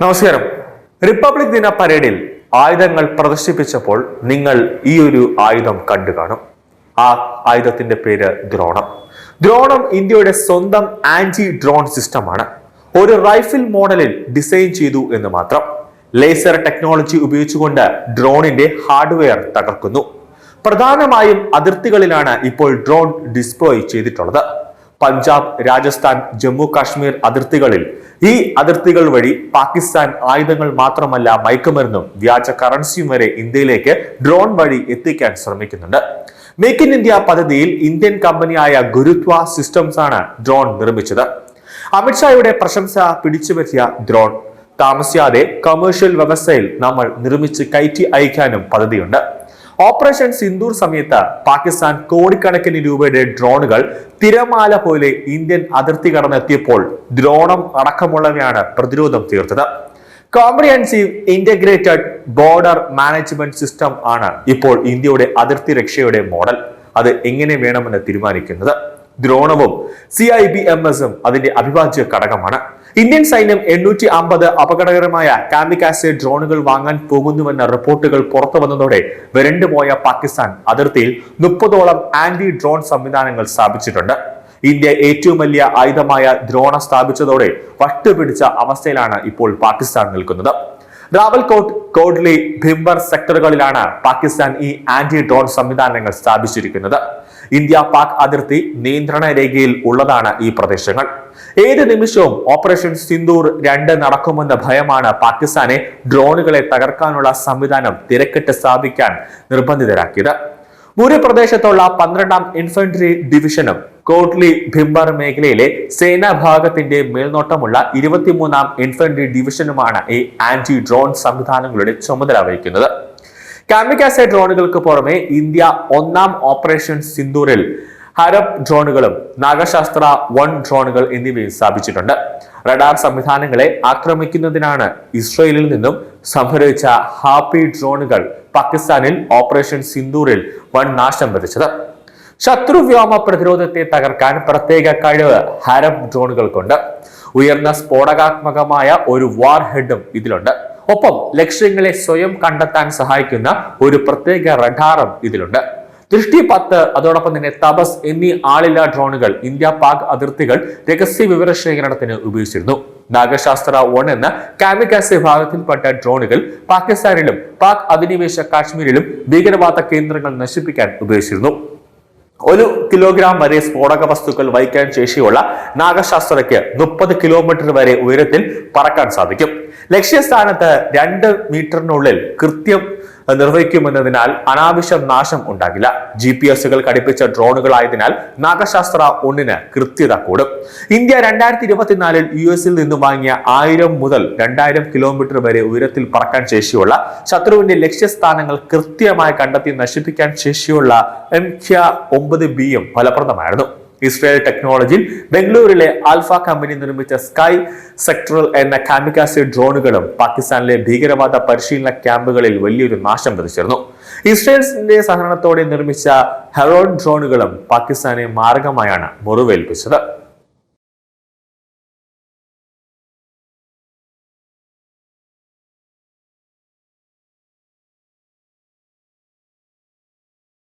നമസ്കാരം. റിപ്പബ്ലിക് ദിന പരേഡിൽ ആയുധങ്ങൾ പ്രദർശിപ്പിച്ചപ്പോൾ നിങ്ങൾ ഈ ഒരു ആയുധം കണ്ടു കാണും. ആ ആയുധത്തിന്റെ പേര് ദ്രോണം. ദ്രോണം ഇന്ത്യയുടെ സ്വന്തം ആന്റി ഡ്രോൺ സിസ്റ്റമാണ്. ഒരു റൈഫിൾ മോഡലിൽ ഡിസൈൻ ചെയ്തു എന്ന് മാത്രം. ലേസർ ടെക്നോളജി ഉപയോഗിച്ചുകൊണ്ട് ഡ്രോണിന്റെ ഹാർഡ്വെയർ തകർക്കുന്നു. പ്രധാനമായും അതിർത്തികളിലാണ് ഇപ്പോൾ ഡ്രോൺ ഡിസ്പ്ലോയ് ചെയ്തിട്ടുള്ളത്. പഞ്ചാബ്, രാജസ്ഥാൻ, ജമ്മു കാശ്മീർ അതിർത്തികളിൽ ഈ അതിർത്തികൾ വഴി പാകിസ്ഥാൻ ആയുധങ്ങൾ മാത്രമല്ല മയക്കുമരുന്നും വ്യാജ കറൻസിയും വരെ ഇന്ത്യയിലേക്ക് ഡ്രോൺ വഴി എത്തിക്കാൻ ശ്രമിക്കുന്നുണ്ട്. മേക്ക് ഇൻ ഇന്ത്യ പദ്ധതിയിൽ ഇന്ത്യൻ കമ്പനിയായ ഗുരുത്വ സിസ്റ്റംസ് ആണ് ഡ്രോൺ നിർമ്മിച്ചത്. അമിത്ഷായുടെ പ്രശംസ പിടിച്ചുപറ്റിയ ഡ്രോൺ താമസിയാതെ കമേഴ്ഷ്യൽ വ്യവസ്ഥയിൽ നമ്മൾ നിർമ്മിച്ച് കയറ്റി അയക്കാനും പദ്ധതിയുണ്ട്. ഓപ്പറേഷൻ സിന്ദൂർ സമയത്ത് പാകിസ്ഥാൻ കോടിക്കണക്കിന് രൂപയുടെ ഡ്രോണുകൾ തിരമാല പോലെ ഇന്ത്യൻ അതിർത്തി കടന്നെത്തിയപ്പോൾ ദ്രോണം അടക്കമുള്ളവയാണ് പ്രതിരോധം തീർത്തത്. Comprehensive integrated border management system ആണ് ഇപ്പോൾ ഇന്ത്യയുടെ അതിർത്തി രക്ഷയുടെ മോഡൽ. അത് എങ്ങനെ വേണമെന്ന് തീരുമാനിക്കുന്നത്. ദ്രോണവും CIBMS-ഉം അതിന്റെ അവിഭാജ്യ ഘടകമാണ്. ഇന്ത്യൻ സൈന്യം 850 അപകടകരമായ കാമിക്കാസെ ഡ്രോണുകൾ വാങ്ങാൻ പോകുന്നുവെന്ന റിപ്പോർട്ടുകൾ പുറത്തു വന്നതോടെ വരണ്ടുപോയ പാകിസ്ഥാൻ അതിർത്തിയിൽ 30ഓളം ആന്റി ഡ്രോൺ സംവിധാനങ്ങൾ സ്ഥാപിച്ചിട്ടുണ്ട്. ഇന്ത്യ ഏറ്റവും വലിയ ആയുധമായ ദ്രോണ സ്ഥാപിച്ചതോടെ വട്ടുപിടിച്ച അവസ്ഥയിലാണ് ഇപ്പോൾ പാകിസ്ഥാൻ നിൽക്കുന്നത്. റാവൽകോട്ട്, കോഡ്ലി, ഭിംബർ സെക്ടറുകളിലാണ് പാകിസ്ഥാൻ ഈ ആന്റി ഡ്രോൺ സംവിധാനങ്ങൾ സ്ഥാപിച്ചിരിക്കുന്നത്. ഇന്ത്യ പാക് അതിർത്തി നിയന്ത്രണ രേഖയിൽ ഉള്ളതാണ് ഈ പ്രദേശങ്ങൾ. ഏത് നിമിഷവും ഓപ്പറേഷൻ സിന്ദൂർ 2 നടക്കുമെന്ന ഭയമാണ് പാകിസ്ഥാനെ ഡ്രോണുകളെ തകർക്കാനുള്ള സംവിധാനം തിരക്കിട്ട് സ്ഥാപിക്കാൻ നിർബന്ധിതരാക്കിയത്. മുറി പ്രദേശത്തുള്ള 12ാം ഇൻഫൻട്രി ഡിവിഷനും കോട്ട്ലി ഭിംബർ മേഖലയിലെ സേനാ ഭാഗത്തിന്റെ മേൽനോട്ടമുള്ള 23ാം ഇൻഫൻട്രി ഡിവിഷനുമാണ് ഈ ആന്റി ഡ്രോൺ സംവിധാനങ്ങളുടെ ചുമതല വഹിക്കുന്നത്. കാമിക്കാസെ ഡ്രോണുകൾക്ക് പുറമെ ഇന്ത്യ 1ാം ഓപ്പറേഷൻ സിന്ദൂറിൽ ഹരബ് ഡ്രോണുകളും നാഗശാസ്ത്ര 1 ഡ്രോണുകൾ എന്നിവയും സ്ഥാപിച്ചിട്ടുണ്ട്. റഡാർ സംവിധാനങ്ങളെ ആക്രമിക്കുന്നതിനാണ് ഇസ്രയേലിൽ നിന്നും സംഭരിച്ച ഹാപ്പി ഡ്രോണുകൾ പാകിസ്ഥാനിൽ ഓപ്പറേഷൻ സിന്ദൂറിൽ വൻ നാശം വിതച്ചത്. ശത്രു വ്യോമ പ്രതിരോധത്തെ തകർക്കാൻ പ്രത്യേക കഴിവ് ഹരബ് ഡ്രോണുകൾക്കുണ്ട്. ഉയർന്ന സ്ഫോടകാത്മകമായ ഒരു വാർ ഹെഡും ഇതിലുണ്ട്. ഒപ്പം ലക്ഷ്യങ്ങളെ സ്വയം കണ്ടെത്താൻ സഹായിക്കുന്ന ഒരു പ്രത്യേക റഡാറും ഇതിലുണ്ട്. ദൃഷ്ടി 10, അതോടൊപ്പം തന്നെ തപസ് എന്നീ ആളില്ലാ ഡ്രോണുകൾ ഇന്ത്യ പാക് അതിർത്തികൾ രഹസ്യ വിവരശേഖരണത്തിന് ഉപയോഗിച്ചിരുന്നു. നാഗശാസ്ത്ര 1 എന്ന കാമിക്കാസെ ഭാഗത്തിൽപ്പെട്ട ഡ്രോണുകൾ പാകിസ്ഥാനിലും പാക് അധിനിവേശ കാശ്മീരിലും ഭീകരവാദ കേന്ദ്രങ്ങൾ നശിപ്പിക്കാൻ ഉപയോഗിച്ചിരുന്നു. 1 കിലോഗ്രാം വരെ സ്ഫോടക വസ്തുക്കൾ വഹിക്കാൻ ശേഷിയുള്ള നാഗശാസ്ത്രയ്ക്ക് 30 കിലോമീറ്റർ വരെ ഉയരത്തിൽ പറക്കാൻ സാധിക്കും. ലക്ഷ്യസ്ഥാനത്ത് 2 മീറ്ററിനുള്ളിൽ കൃത്യം നിർവഹിക്കുമെന്നതിനാൽ അനാവശ്യ നാശം ഉണ്ടാകില്ല. GPS-കൾ ഘടിപ്പിച്ച ഡ്രോണുകളായതിനാൽ നാഗശാസ്ത്ര 1-ന് കൃത്യത കൂടും. ഇന്ത്യ 2024-ൽ US-ൽ നിന്നും വാങ്ങിയ 1000 മുതൽ 2000 കിലോമീറ്റർ വരെ ഉയരത്തിൽ പറക്കാൻ ശേഷിയുള്ള ശത്രുവിന്റെ ലക്ഷ്യസ്ഥാനങ്ങൾ കൃത്യമായി കണ്ടെത്തി നശിപ്പിക്കാൻ ശേഷിയുള്ള MQ-9B-യും ഫലപ്രദമായിരുന്നു. ഇസ്രയേൽ ടെക്നോളജിയിൽ ബംഗളൂരിലെ ആൽഫ കമ്പനി നിർമ്മിച്ച സ്കൈ സെക്ടറൽ എന്ന കാമിക്കാസെ ഡ്രോണുകളും പാകിസ്ഥാനിലെ ഭീകരവാദ പരിശീലന ക്യാമ്പുകളിൽ വലിയൊരു നാശം വിതച്ചിരുന്നു. ഇസ്രയേലിന്റെ സഹകരണത്തോടെ നിർമ്മിച്ച ഹെറോൺ ഡ്രോണുകളും പാകിസ്ഥാനെ മാരകമായാണ് മുറിവേൽപ്പിച്ചത്.